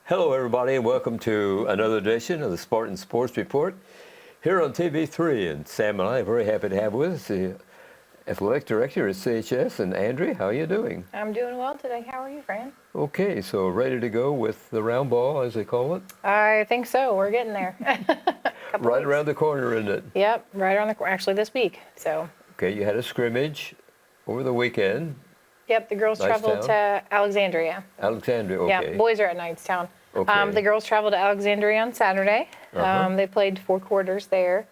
Hello, everybody, and welcome to another edition of the Spartan Sports Report here on TV3. And Sam and I are very happy to have with us the athletic director at CHS, and Andrea. How are you doing? I'm doing well today. How are you, Fran? Okay, so ready to go with the round ball, as they call it? I think so. We're getting there. Right around the corner, isn't it? Yep, right around the corner. Actually, this week. So. Okay, you had a scrimmage over the weekend. Yep, the girls traveled to Alexandria. Alexandria, okay. Yeah, boys are at Knightstown. Okay. The girls traveled to Alexandria on Saturday. They played 4 quarters there.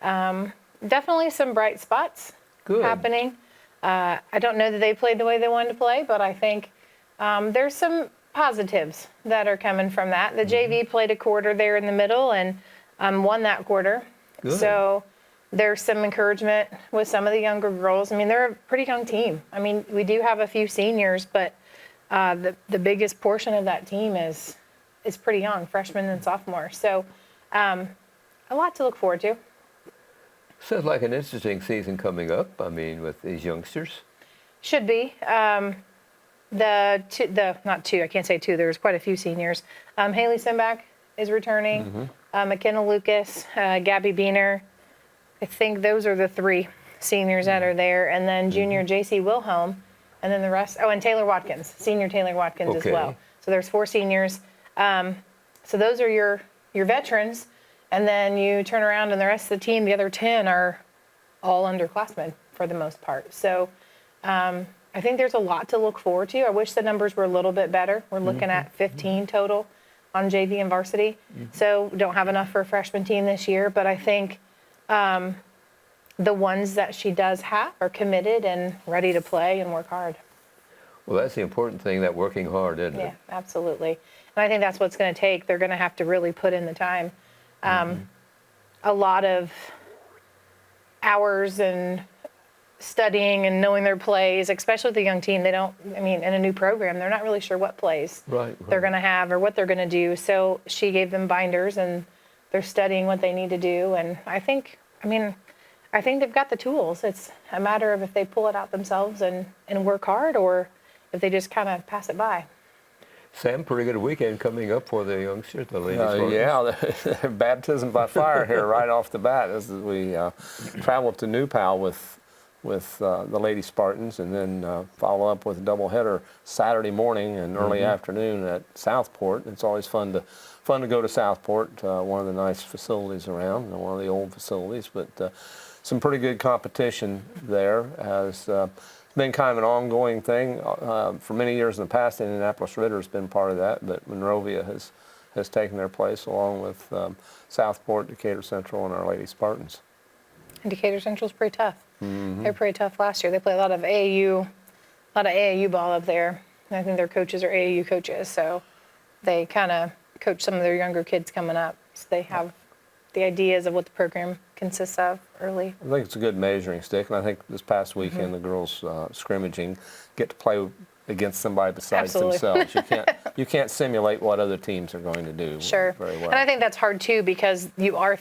Definitely some bright spots happening. I don't know that they played the way they wanted to play, but I think there's some positives that are coming from that. The JV played a quarter there in the middle and won that quarter. Good. So there's some encouragement with some of the younger girls. I mean, they're a pretty young team. I mean, we do have a few seniors, but the biggest portion of that team is pretty young, freshmen and sophomores. So a lot to look forward to. Sounds like an interesting season coming up, I mean, with these youngsters. Should be. Not two, I can't say two, there's quite a few seniors. Haley Simbach is returning, McKenna Lucas, Gabby Beener. I think those are the 3 seniors that are there. And then junior JC Wilhelm, and then the rest, and Taylor Watkins, senior Taylor Watkins as well. So there's 4 seniors. So those are your veterans. And then you turn around and the rest of the team, the other 10 are all underclassmen for the most part. So I think there's a lot to look forward to. I wish the numbers were a little bit better. We're looking at 15 total on JV and varsity. So we don't have enough for a freshman team this year. But I think the ones that she does have are committed and ready to play and work hard. Well, that's the important thing, that working hard, isn't it? Yeah, absolutely. And I think that's what's going to take. They're going to have to really put in the time. A lot of hours and studying and knowing their plays, especially with the young team. They don't, I mean, in a new program, they're not really sure what plays they're going to have or what they're going to do. So she gave them binders and they're studying what they need to do. And I think they've got the tools. It's a matter of if they pull it out themselves and work hard, or if they just kind of pass it by. Sam, pretty good weekend coming up for the youngsters, the ladies. Yeah, baptism by fire here right off the bat. As we travel to New Pal with the Lady Spartans, and then follow up with a doubleheader Saturday morning and early afternoon at Southport. It's always fun to go to Southport, one of the nice facilities around, one of the old facilities, but some pretty good competition there. As been kind of an ongoing thing for many years in the past. Indianapolis Ritter has been part of that, but Monrovia has taken their place, along with Southport, Decatur Central, and Our Lady Spartans. And Decatur Central's pretty tough. They're pretty tough last year. They play a lot of AAU ball up there. And I think their coaches are AAU coaches, so they kind of coach some of their younger kids coming up. So they have the ideas of what the program consists of early. I think it's a good measuring stick, and I think this past weekend the girls scrimmaging get to play against somebody besides themselves. You can't simulate what other teams are going to do very well. And I think that's hard too, because you are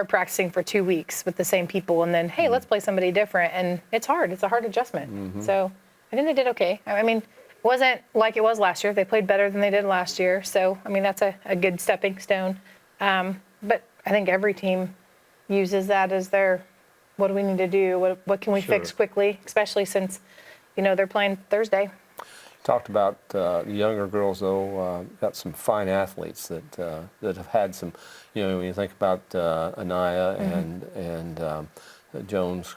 practicing for 2 weeks with the same people, and then hey, let's play somebody different, and it's hard. It's a hard adjustment. So I think they did okay. I mean, it wasn't like it was last year. They played better than they did last year. So I mean, that's a good stepping stone. But I think every team uses that as their, what do we need to do? What can we fix quickly, especially since, they're playing Thursday. Talked about the younger girls, though. Got some fine athletes that have had some, when you think about Anaya and Jones,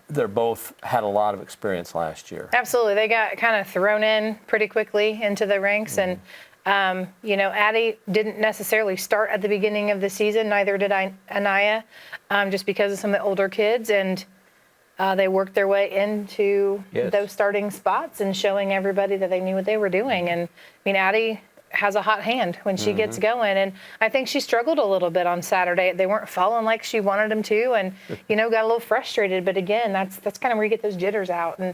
they're both had a lot of experience last year. Absolutely. They got kind of thrown in pretty quickly into the ranks. And Addie didn't necessarily start at the beginning of the season, neither did Anaya, just because of some of the older kids. And they worked their way into those starting spots and showing everybody that they knew what they were doing. And, Addie has a hot hand when she gets going. And I think she struggled a little bit on Saturday. They weren't falling like she wanted them to, and, got a little frustrated. But, again, that's kind of where you get those jitters out. And,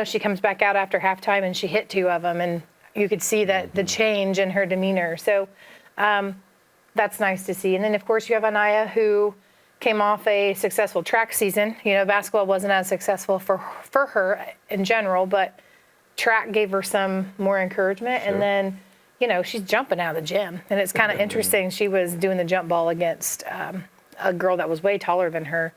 she comes back out after halftime and she hit 2 of them. And you could see that the change in her demeanor. So that's nice to see. And then, of course, you have Anaya, who came off a successful track season. Basketball wasn't as successful for her in general, but track gave her some more encouragement. And then she's jumping out of the gym. And it's kind of interesting. She was doing the jump ball against a girl that was way taller than her.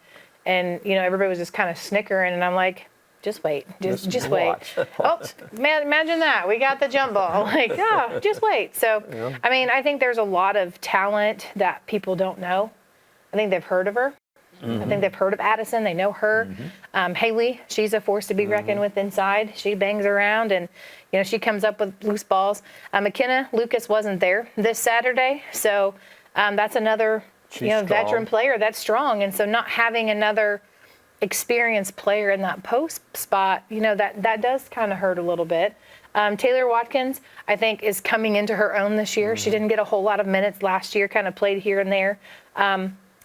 And, everybody was just kind of snickering. And I'm like, just wait. Just wait. watch. Oh, man, imagine that. We got the jump ball. Like, just wait. So, Yeah. I mean, I think there's a lot of talent that people don't know. I think they've heard of her. I think they've heard of Addison. They know her. Haley, she's a force to be reckoned with inside. She bangs around and, she comes up with loose balls. McKenna Lucas wasn't there this Saturday. So that's another, She's veteran strong. player that's strong. And so not having another experienced player in that post spot, that does kind of hurt a little bit. Taylor Watkins, I think, is coming into her own this year. She didn't get a whole lot of minutes last year, kind of played here and there.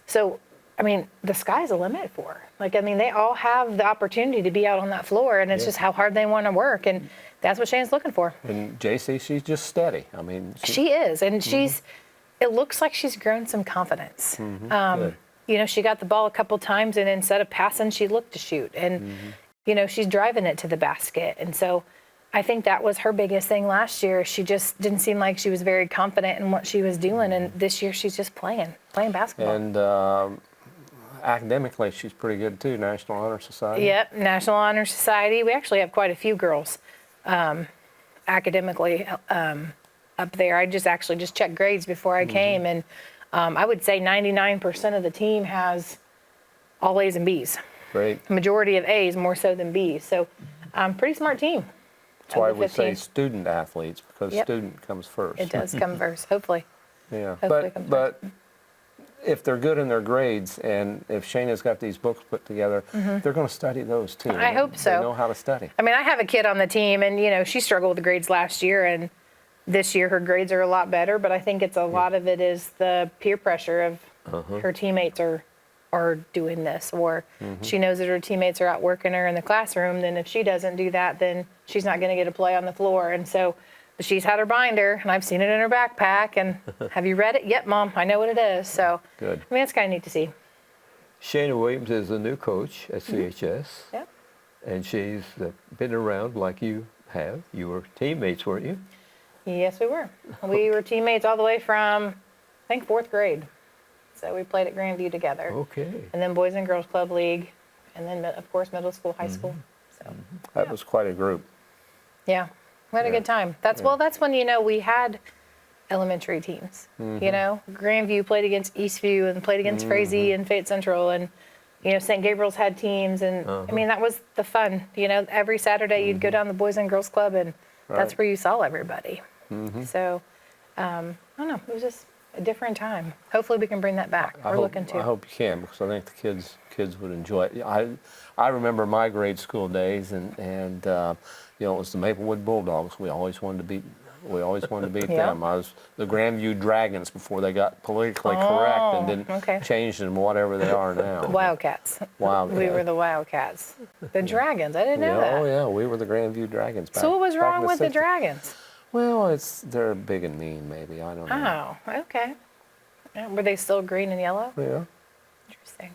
So, I mean, the sky's the limit for her. They all have the opportunity to be out on that floor, and it's just how hard they want to work. And that's what Shane's looking for. And JC, she's just steady. I mean, She is, and it looks like she's grown some confidence. Good. She got the ball a couple times, and instead of passing, she looked to shoot. And, she's driving it to the basket. And so I think that was her biggest thing last year. She just didn't seem like she was very confident in what she was doing. And this year, she's just playing basketball. And academically, she's pretty good too. National Honor Society. Yep, National Honor Society. We actually have quite a few girls academically up there. I just checked grades before I came, and I would say 99% of the team has all A's and B's. Great. Majority of A's more so than B's. So pretty smart team. That's why of the we say 15. student athletes, because Yep. student comes first. It does come first, hopefully. Yeah, Hopefully it comes but if they're good in their grades, and if Shayna's got these books put together, they're going to study those too. I hope so. They know how to study. I mean, I have a kid on the team, and she struggled with the grades last year, and this year her grades are a lot better. But I think it's a lot of it is the peer pressure of her teammates are doing this, or she knows that her teammates are out working her in the classroom. Then if she doesn't do that, then she's not going to get a play on the floor. And so she's had her binder, and I've seen it in her backpack. And have you read it? Yep, Mom, I know what it is. So Good. I mean, it's kind of neat to see. Shayna Williams is the new coach at CHS, Yep. and she's been around like you have. You were teammates, weren't you? Yes, we were. We were teammates all the way from, I think, 4th grade. So we played at Grandview together. Okay. And then Boys and Girls Club League, and then, of course, middle school, high school. So, That was quite a group. yeah, we had a Yeah. good time. That's when, we had elementary teams. Grandview played against Eastview and played against Frazee and Fayette Central, and, St. Gabriel's had teams. And, I mean, that was the fun. Every Saturday you'd go down to the Boys and Girls Club, and that's Right. where you saw everybody. So, I don't know, it was just a different time. Hopefully we can bring that back. We're looking to. I hope you can, because I think the kids would enjoy it. I remember my grade school days, and it was the Maplewood Bulldogs. We always wanted to beat Yeah. them. I was the Grandview Dragons before they got politically correct and didn't okay. change them whatever they are now. Wildcats. Wildcats. We were the Wildcats. The Dragons. I didn't know that. Oh yeah, we were the Grandview Dragons. So what was back in wrong with the 60s. Dragons? Well, they're big and mean, maybe. I don't know. Oh, okay. Yeah, were they still green and yellow? Yeah. Interesting.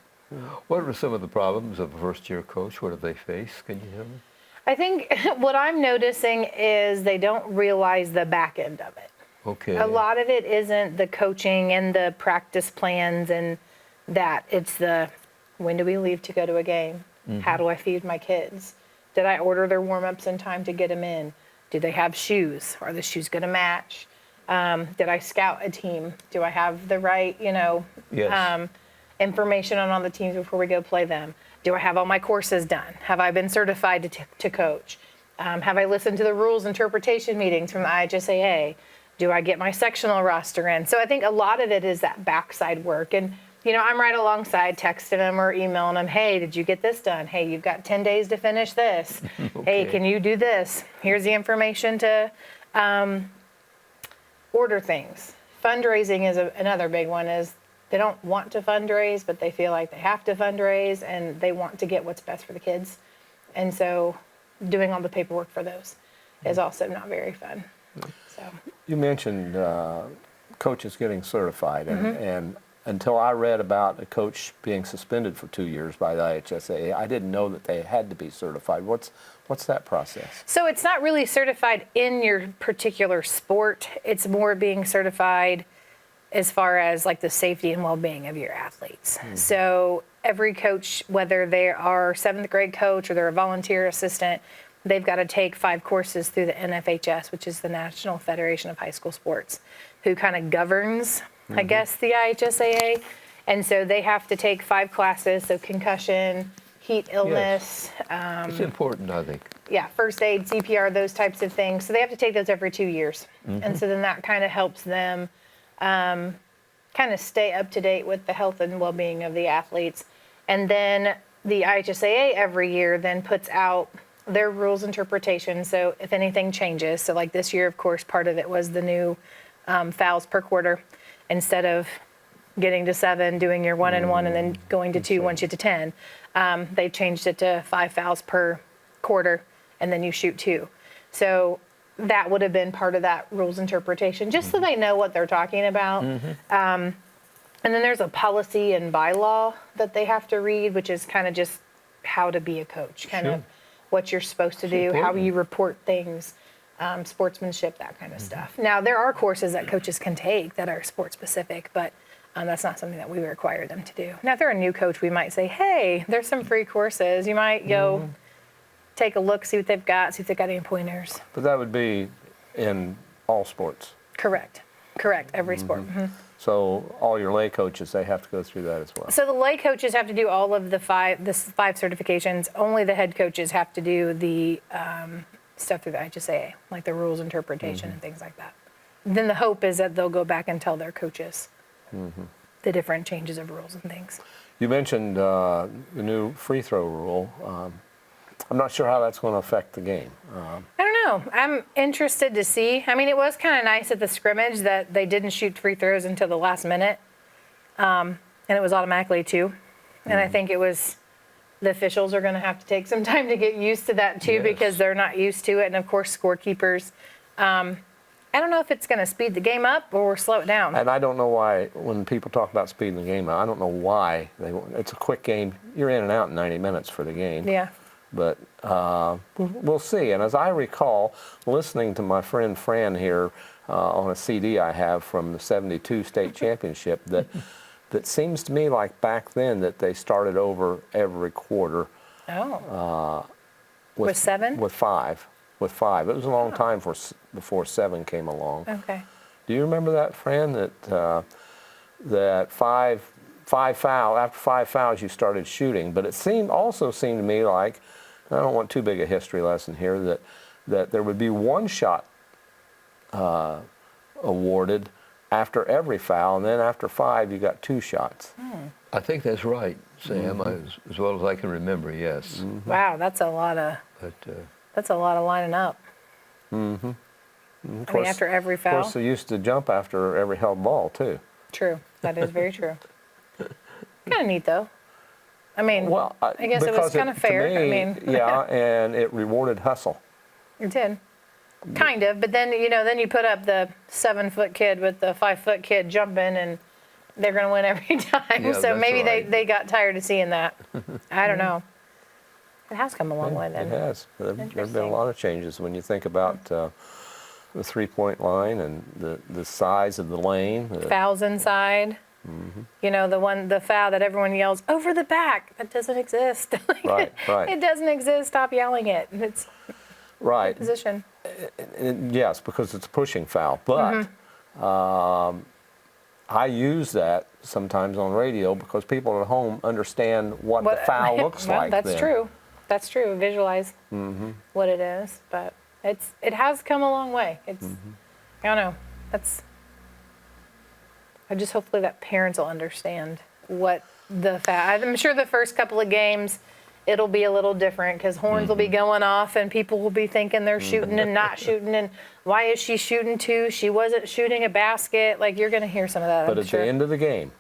What were some of the problems of a first-year coach? What have they faced? Can you tell me? I think what I'm noticing is they don't realize the back end of it. Okay. A lot of it isn't the coaching and the practice plans and that. It's the, when do we leave to go to a game? How do I feed my kids? Did I order their warm-ups in time to get them in? Do they have shoes? Are the shoes going to match? Did I scout a team? Do I have the right, Yes. information on all the teams before we go play them? Do I have all my courses done? Have I been certified to coach? Have I listened to the rules interpretation meetings from the IHSAA? Do I get my sectional roster in? So I think a lot of it is that backside work. And, I'm right alongside texting them or emailing them, hey, did you get this done? Hey, you've got 10 days to finish this. Hey, can you do this? Here's the information to order things. Fundraising is another big one. Is they don't want to fundraise, but they feel like they have to fundraise, and they want to get what's best for the kids. And so doing all the paperwork for those is also not very fun. So You mentioned coaches getting certified, and until I read about a coach being suspended for 2 years by the IHSAA, I didn't know that they had to be certified. What's that process? So it's not really certified in your particular sport. It's more being certified as far as like the safety and well-being of your athletes. So every coach, whether they are 7th grade coach or they're a volunteer assistant, they've got to take 5 courses through the NFHS, which is the National Federation of High School Sports, who kind of governs, I guess, the IHSAA. And so they have to take 5 classes, so concussion, heat illness. It's important, I think. Yeah, first aid, CPR, those types of things. So they have to take those every 2 years. And so then that kind of helps them kind of stay up to date with the health and well-being of the athletes. And then the IHSAA every year then puts out their rules interpretation. So if anything changes, so like this year, of course, part of it was the new fouls per quarter. Instead of getting to 7, doing your 1 and 1, and then going to 2 once you get to 10, they changed it to 5 fouls per quarter, and then you shoot 2. So that would have been part of that rules interpretation, just so they know what they're talking about. And then there's a policy and bylaw that they have to read, which is kind of just how to be a coach, kind of what you're supposed to do, how you report things, sportsmanship, that kind of stuff. Now, there are courses that coaches can take that are sport specific, but that's not something that we require them to do. Now, if they're a new coach, we might say, hey, there's some free courses. You might go take a look, see what they've got, see if they've got any pointers. But that would be in all sports. Correct. Every sport. So all your lay coaches, they have to go through that as well. So the lay coaches have to do all of the 5 certifications. Only the head coaches have to do the stuff through the IHSAA, like the rules interpretation and things like that. Then the hope is that they'll go back and tell their coaches the different changes of rules and things. You mentioned the new free throw rule. I'm not sure how that's going to affect the game. I don't know. I'm interested to see. I mean, it was kind of nice at the scrimmage that they didn't shoot free throws until the last minute, and it was automatically 2. And I think it was the officials are going to have to take some time to get used to that too, because they're not used to it. And of course, scorekeepers. I don't know if it's going to speed the game up or slow it down. And I don't know why, when people talk about speeding the game, I don't know why. It's a quick game. You're in and out in 90 minutes for the game. Yeah. But we'll see. And as I recall, listening to my friend Fran here on a CD I have from the '72 state championship, that seems to me like back then that they started over every quarter. Oh. With 7? With 5. With 5. It was a long time before 7 came along. Okay. Do you remember that, Fran? That 5 foul, after 5 fouls you started shooting, but it also seemed to me like, I don't want too big a history lesson here, that there would be 1 shot awarded after every foul, and then after 5 you got 2 shots. I think that's right, Sam, as well as I can remember, yes. Wow, that's a lot of lining up. I mean, after every foul. Of course, they used to jump after every held ball, too. True. That is very true. Kind of neat, though. I mean, Well, I guess it was kind of fair. To me, yeah, and it rewarded hustle. It did. Kind of, but then, then you put up the 7-foot kid with the 5-foot kid jumping, and they're going to win every time. Yeah, So that's maybe right. they got tired of seeing that. I don't know. It has come a long way then. It has. There have been a lot of changes when you think about the 3-point line and the size of the lane. Fouls inside. The foul that everyone yells, over the back. That doesn't exist. Right. It doesn't exist. Stop yelling it. It's Right. position. Yes, because it's a pushing foul. But I use that sometimes on radio because people at home understand what the foul looks well, like. That's then. true. That's true. Visualize what it is. But it has come a long way. I don't know. I just hopefully that parents will understand what the foul. I'm sure the first couple of games it'll be a little different because horns will be going off and people will be thinking they're shooting and not shooting, and why is she shooting 2? She wasn't shooting a basket. Like, you're going to hear some of that. But I'm at sure. the end of the game,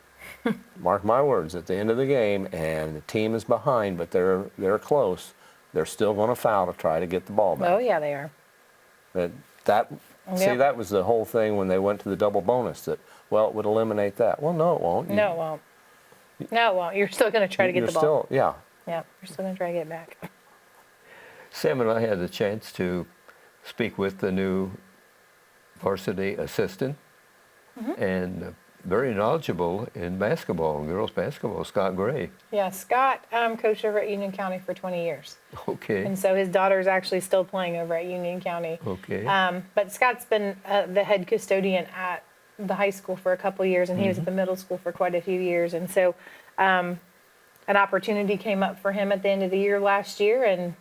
mark my words, at the end of the game, and the team is behind, but they're close, they're still going to foul to try to get the ball back. Oh yeah, they are. See, that was the whole thing when they went to the double bonus, that well, it would eliminate that. Well, no, it won't. No, it won't. No, it won't. You're still going to try to get You're the ball. still, yeah. Yeah, you're still going to try to get it back. Sam and I had the chance to speak with the new varsity assistant and very knowledgeable in basketball, girls basketball, Scott Gray. Yeah, Scott coached over at Union County for 20 years. Okay. And so his daughter's actually still playing over at Union County. Okay. But Scott's been the head custodian at the high school for a couple of years, and he was at the middle school for quite a few years. And so an opportunity came up for him at the end of the year last year, and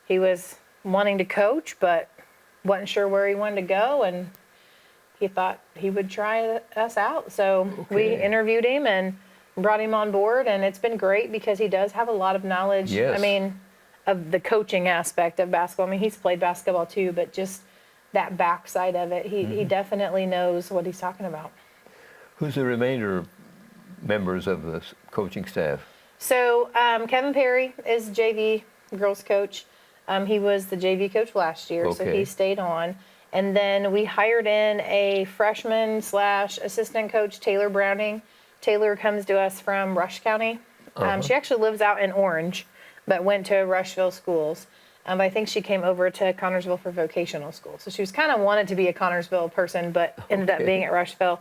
he was wanting to coach, but wasn't sure where he wanted to go, and he thought he would try us out. So we Okay. interviewed him and brought him on board, and it's been great because he does have a lot of knowledge. Yes. I mean, of the coaching aspect of basketball. I mean, he's played basketball too, but just that backside of it, he definitely knows what he's talking about. Who's the remainder members of the coaching staff? So Kevin Perry is JV girls coach. He was the JV coach last year, so Okay. he stayed on. And then we hired in a freshman / assistant coach, Taylor Browning. Taylor comes to us from Rush County. She actually lives out in Orange, but went to Rushville schools. I think she came over to Connorsville for vocational school. So she was kind of wanted to be a Connorsville person, but ended up Okay. being at Rushville.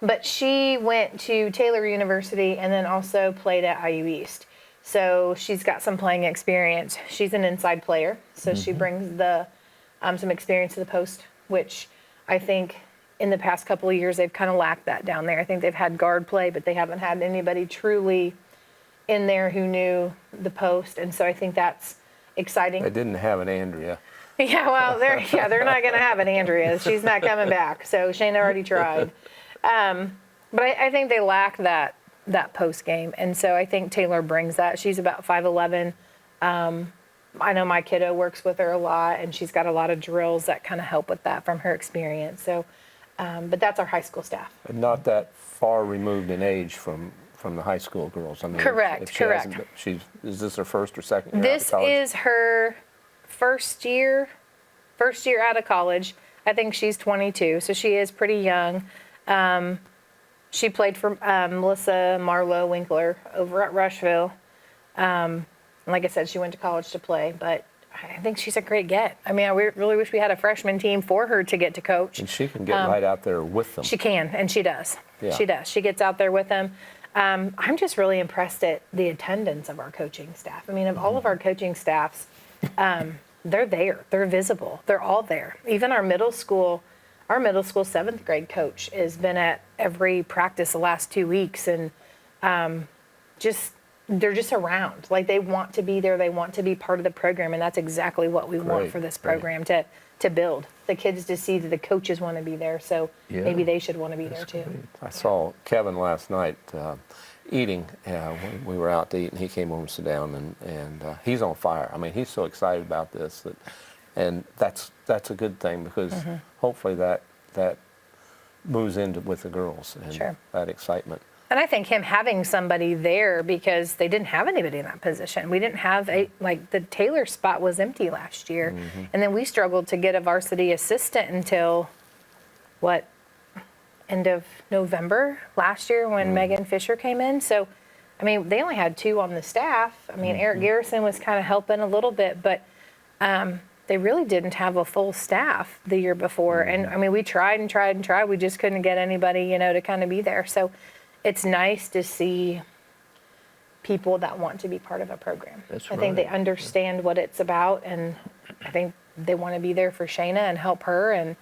But she went to Taylor University and then also played at IU East. So she's got some playing experience. She's an inside player, so she brings the some experience to the post, which I think in the past couple of years they've kind of lacked that down there. I think they've had guard play, but they haven't had anybody truly in there who knew the post, and so I think that's exciting. They didn't have an Andrea. Yeah, well, they're not going to have an Andrea. She's not coming back. So Shayna already tried. But I think they lack that post game, and so I think Taylor brings that. She's about 5'11". I know my kiddo works with her a lot, and she's got a lot of drills that kind of help with that from her experience. So, but that's our high school staff. And not that far removed in age from the high school girls. I mean, Correct, if she hasn't correct. is this her first or second year out This of college? is her first year out of college. I think she's 22, so she is pretty young. She played for Melissa Marlowe Winkler over at Rushville. And like I said, she went to college to play, but I think she's a great get. I mean, I really wish we had a freshman team for her to get to coach. And she can get right out there with them. She can, and she does. Yeah. She does. She gets out there with them. I'm just really impressed at the attendance of our coaching staff. I mean, of all of our coaching staffs, they're there. They're visible. They're all there. Even our middle school 7th grade coach has been at every practice the last 2 weeks, and they're just around. Like, they want to be there. They want to be part of the program, and that's exactly what we want Great, for this great. program to build. The kids to see that the coaches want to be there, so Yeah. maybe they should want to be there too. I saw Kevin last night eating. When we were out to eat, and he came over and sat down, and he's on fire. I mean, he's so excited about this, and that's a good thing, because hopefully that moves into with the girls and Sure. that excitement. And I think him having somebody there, because they didn't have anybody in that position. We didn't have the Taylor spot was empty last year. And then we struggled to get a varsity assistant until, end of November last year when Megan Fisher came in. So, I mean, they only had 2 on the staff. I mean, Eric Garrison was kind of helping a little bit, but they really didn't have a full staff the year before. And, I mean, we tried and tried and tried. We just couldn't get anybody, to kind of be there. So it's nice to see people that want to be part of a program. That's I think they right. understand what it's about, and I think they want to be there for Shayna and help her. And,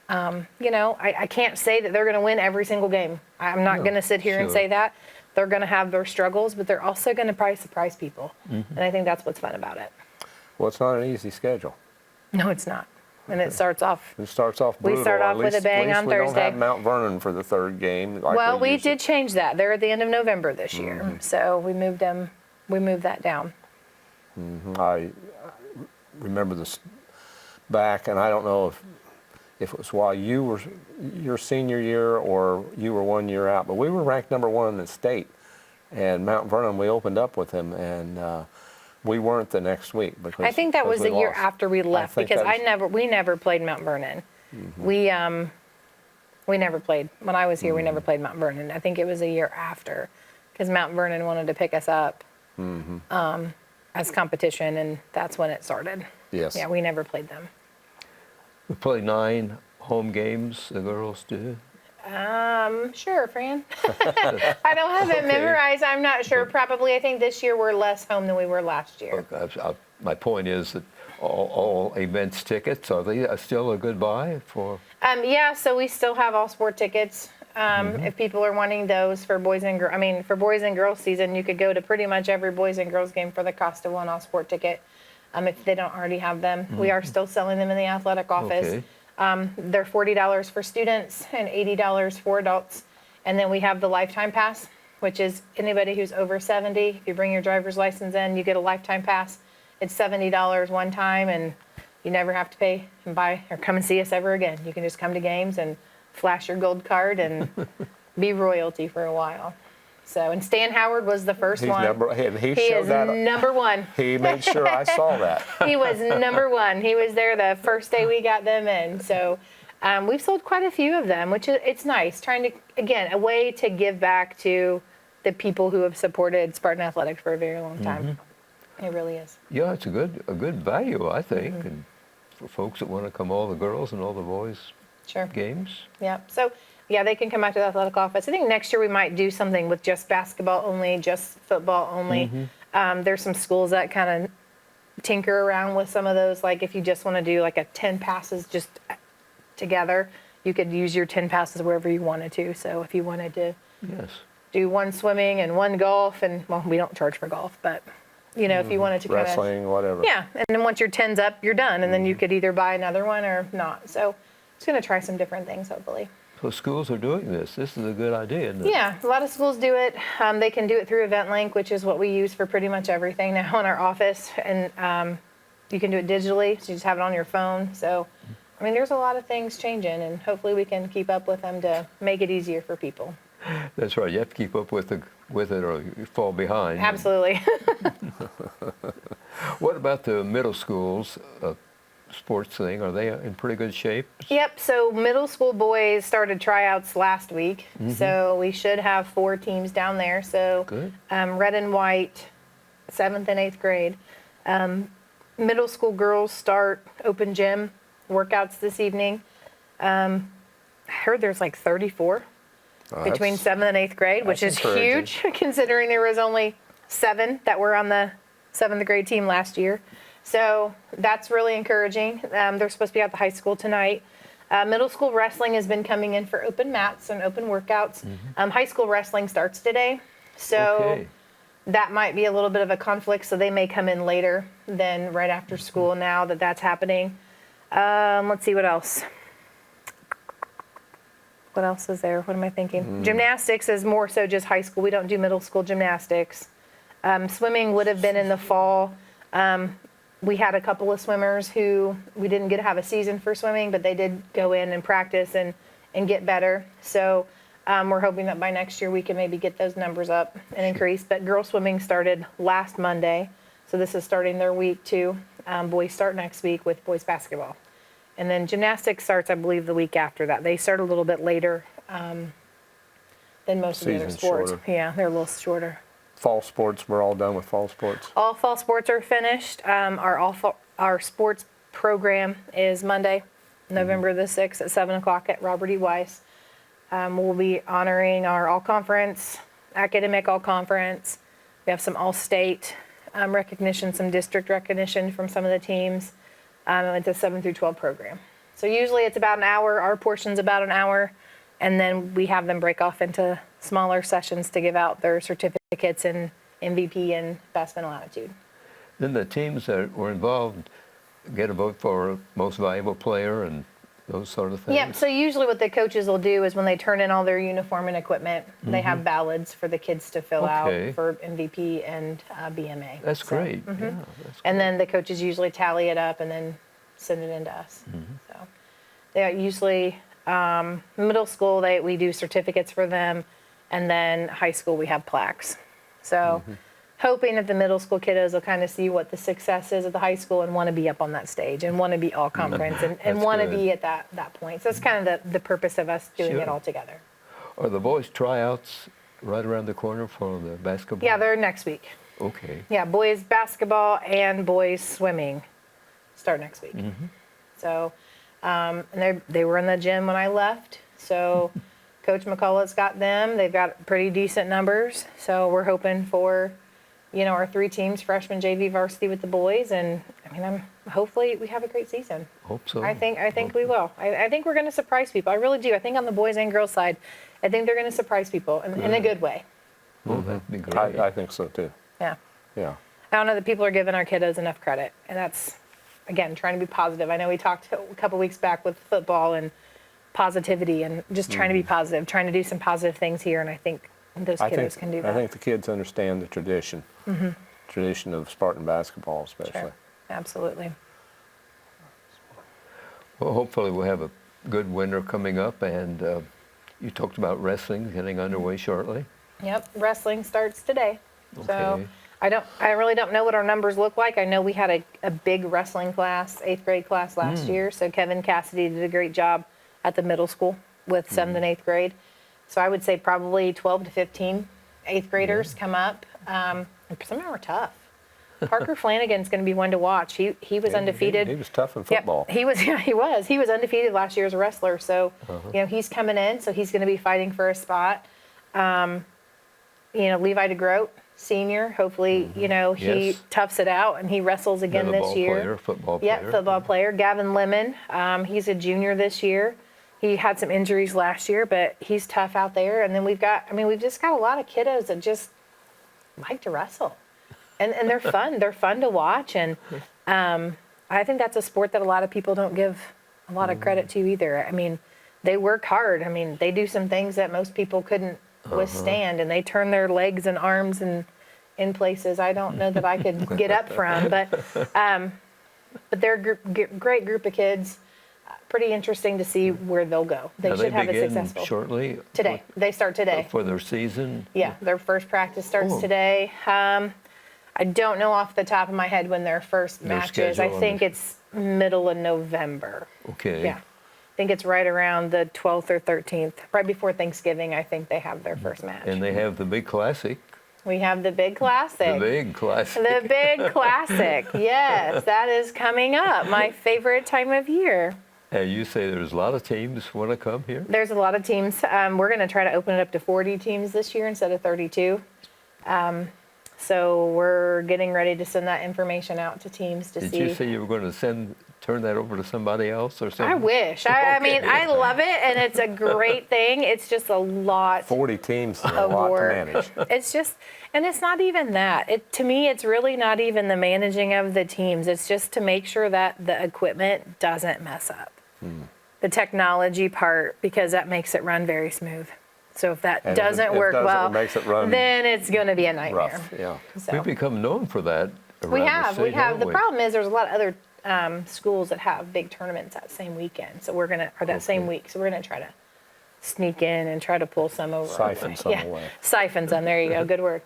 I can't say that they're going to win every single game. I'm not No, going to sit here and sure. say that. They're going to have their struggles, but they're also going to probably surprise people. And I think that's what's fun about it. Well, it's not an easy schedule. No, it's not. And it starts off. It starts off We brutal. start At off with a least- bang at least on we don't Thursday. have Mount Vernon for the 3rd game. Like Well, we usually- did change that. They're at the end of November this year. So we moved that down. I remember this back, and I don't know if it was while you were your senior year or you were 1 year out, but we were ranked number 1 in the state. And Mount Vernon, we opened up with them, and we weren't the next week because I think that was we the year lost. after we left, think because that was- we never played Mount Vernon. We We never played. When I was here, we never played Mount Vernon. I think it was a year after, because Mount Vernon wanted to pick us up as competition, and that's when it started. Yes. Yeah, we never played them. We play 9 home games, the girls do. Sure, Fran. I don't have it memorized. I'm not sure. Probably, I think this year we're less home than we were last year. My point is that all events tickets, are they still a good buy for? Yeah, so we still have all sport tickets. If people are wanting those for boys and girls, for boys and girls season, you could go to pretty much every boys and girls game for the cost of one all sport ticket. If they don't already have them, we are still selling them in the athletic office. Okay. They're $40 for students and $80 for adults. And then we have the lifetime pass, which is anybody who's over 70. If you bring your driver's license in, you get a lifetime pass. It's $70 one time, and you never have to pay and buy or come and see us ever again. You can just come to games and flash your gold card and be royalty for a while. So, and Stan Howard was the first one. He He showed is that. number one. He made sure I saw that. He was number one. He was there the first day we got them in. So we've sold quite a few of them, which it's nice. Trying to, again, a way to give back to the people who have supported Spartan Athletics for a very long time. It really is. Yeah, it's a good value, I think, and for folks that want to come, all the girls and all the boys Sure. games. Yeah. So, yeah, they can come back to the athletic office. I think next year we might do something with just basketball only, just football only. There's some schools that kind of tinker around with some of those. Like if you just want to do like a 10 passes just together, you could use your 10 passes wherever you wanted to. So if you wanted to Yes. do one swimming and one golf, and well, we don't charge for golf, but you know, if you wanted to kind of Wrestling, whatever. yeah, and then once your 10's up, you're done, and then you could either buy another one or not. So just going to try some different things, hopefully. So schools are doing this. This is a good idea, isn't it? Yeah, a lot of schools do it. They can do it through EventLink, which is what we use for pretty much everything now in our office, and you can do it digitally, so you just have it on your phone. So, there's a lot of things changing, and hopefully we can keep up with them to make it easier for people. That's right. You have to keep up with it, or you fall behind. Absolutely. What about the middle schools? Sports thing, are they in pretty good shape? Yep, so middle school boys started tryouts last week, so we should have 4 teams down there. So Good. red and white, 7th and 8th grade. Middle school girls start open gym workouts this evening. I heard there's like 34 between 7th and 8th grade, which is huge considering there was only 7 that were on the 7th grade team last year. So that's really encouraging. They're supposed to be at the high school tonight. Middle school wrestling has been coming in for open mats and open workouts. High school wrestling starts today. So that might be a little bit of a conflict. So they may come in later than right after school now that that's happening. Let's see what else. What else is there? What am I thinking? Gymnastics is more so just high school. We don't do middle school gymnastics. Swimming would have been in the fall. We had a couple of swimmers who we didn't get to have a season for swimming, but they did go in and practice and get better. So we're hoping that by next year we can maybe get those numbers up and increase. But girls swimming started last Monday, so this is starting their week too. Boys start next week with boys basketball. And then gymnastics starts, I believe, the week after that. They start a little bit later than most of the other Season's sports. shorter. Yeah, they're a little shorter. Fall sports, we're all done with fall sports. All fall sports are finished. Our sports program is Monday, November the 6th at 7 o'clock at Robert E. Weiss. We'll be honoring our all-conference, academic all-conference. We have some all-state recognition, some district recognition from some of the teams. It's a 7 through 12 program. So usually it's about an hour. Our portion's about an hour. And then we have them break off into smaller sessions to give out their certificates and MVP and best mental attitude. Then the teams that were involved get a vote for most valuable player and those sort of things? Yeah, so usually what the coaches will do is when they turn in all their uniform and equipment, they have ballots for the kids to fill out for MVP and BMA. That's great. Yeah, that's And then the coaches usually tally it up and then send it in to us. So they are usually middle school, we do certificates for them, and then high school we have plaques. So hoping that the middle school kiddos will kind of see what the success is at the high school and want to be up on that stage and want to be all conference and That's want to good. be at that point. So that's kind of the purpose of us doing it Sure. all together. Are the boys' tryouts right around the corner for the basketball? Yeah, they're next week. Okay. Yeah, boys basketball and boys swimming start next week. So, and they were in the gym when I left. So, Coach McCullough's got them. They've got pretty decent numbers. So we're hoping for, our 3 teams, freshman, JV, varsity with the boys, and I mean, hopefully we have a great season. Hope so. I think we will. I think we're going to surprise people. I really do. I think on the boys and girls side, I think they're going to surprise people in a good way. Well, that'd be great. I think so too. Yeah. Yeah. I don't know that people are giving our kiddos enough credit, and that's, again, trying to be positive. I know we talked a couple weeks back with football and positivity and just trying to be positive, trying to do some positive things here, and I think those kiddos can do that. I think the kids understand the tradition, tradition of Spartan basketball especially. Sure. Absolutely. Well, hopefully we'll have a good winter coming up, and you talked about wrestling getting underway shortly. Yep, wrestling starts today. So Okay. I really don't know what our numbers look like. I know we had a big wrestling class, 8th grade class last year. So Kevin Cassidy did a great job at the middle school with 7th and 8th grade. So I would say probably 12 to 15 8th graders come up. And some of them are tough. Parker Flanagan's going to be one to watch. He was undefeated. He was tough in Yep, football. he was. Yeah, he was. He was undefeated last year as a wrestler. So, he's coming in. So he's going to be fighting for a spot. Levi DeGroat, senior. Hopefully, he Yes. toughs it out and he wrestles again Another this ball year. player, football player. Yeah, football player. Gavin Lemon. He's a junior this year. He had some injuries last year, but he's tough out there. And then we've just got a lot of kiddos that just like to wrestle. And they're fun. They're fun to watch. And I think that's a sport that a lot of people don't give a lot of credit to either. I mean, they work hard. I mean, they do some things that most people couldn't withstand, and they turn their legs and arms in places I don't know that I could get up from. But they're a great group of kids. Pretty interesting to see where they'll go. They Now, should have it begin successful. shortly Today. They start today. for their season. Yeah, their first practice starts Oh. today. I don't know off the top of my head when their first Their match is. I schedule, think it's middle of November. Okay. Yeah. I think it's right around the 12th or 13th. Right before Thanksgiving, I think they have their first match. And they have the big classic. We have the Big Classic. The big classic. The Big Classic. Yes, that is coming up. My favorite time of year. And you say there's a lot of teams want to come here? There's a lot of teams. We're going to try to open it up to 40 teams this year instead of 32. So we're getting ready to send that information out to teams to Did see. you say you were going to turn that over to somebody else or something? I wish. I mean, I love it, and it's a great thing. It's just a lot 40 teams is a of lot to work. manage. It's just, and it's not even that. To me, it's really not even the managing of the teams. It's just to make sure that the equipment doesn't mess up. The technology part, because that makes it run very smooth. So if that And if doesn't it work doesn't, well, it makes it run then it's going to be a nightmare. rough. Yeah. So. We've become known for that around We the have. state, We have. haven't The we? problem is there's a lot of other schools that have big tournaments that same weekend. So we're gonna, or that same Okay. week. So we're gonna try to sneak in and try to pull some over. our Siphon way. some yeah. away. Siphon some. There you go. Good word.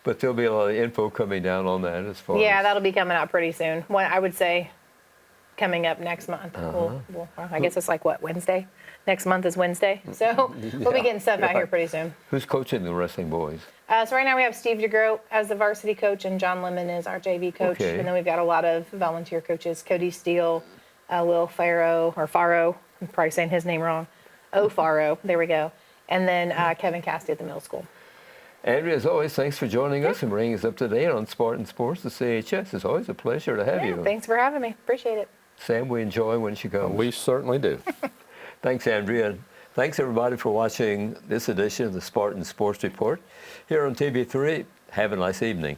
But there'll be a lot of info coming down on that as far Yeah, as... that'll be coming out pretty soon. Well, I would say coming up next month. Well, I guess it's like what, Wednesday? Next month is Wednesday. So we'll be getting stuff out here pretty soon. Who's coaching the wrestling boys? So right now we have Steve DeGroat as the varsity coach, and John Lemon is our JV coach. Okay. And then we've got a lot of volunteer coaches: Cody Steele, Will Faro. I'm probably saying his name wrong. Faro. There we go. And then Kevin Cassidy at the middle school. Andrea, as always, thanks for joining us and bringing us up to date on Spartan Sports, the CHS. It's always a pleasure to have Yeah, you. thanks for having me. Appreciate it. Sam, we enjoy when she comes. We certainly do. Thanks, Andrea. And thanks, everybody, for watching this edition of the Spartan Sports Report here on TV3. Have a nice evening.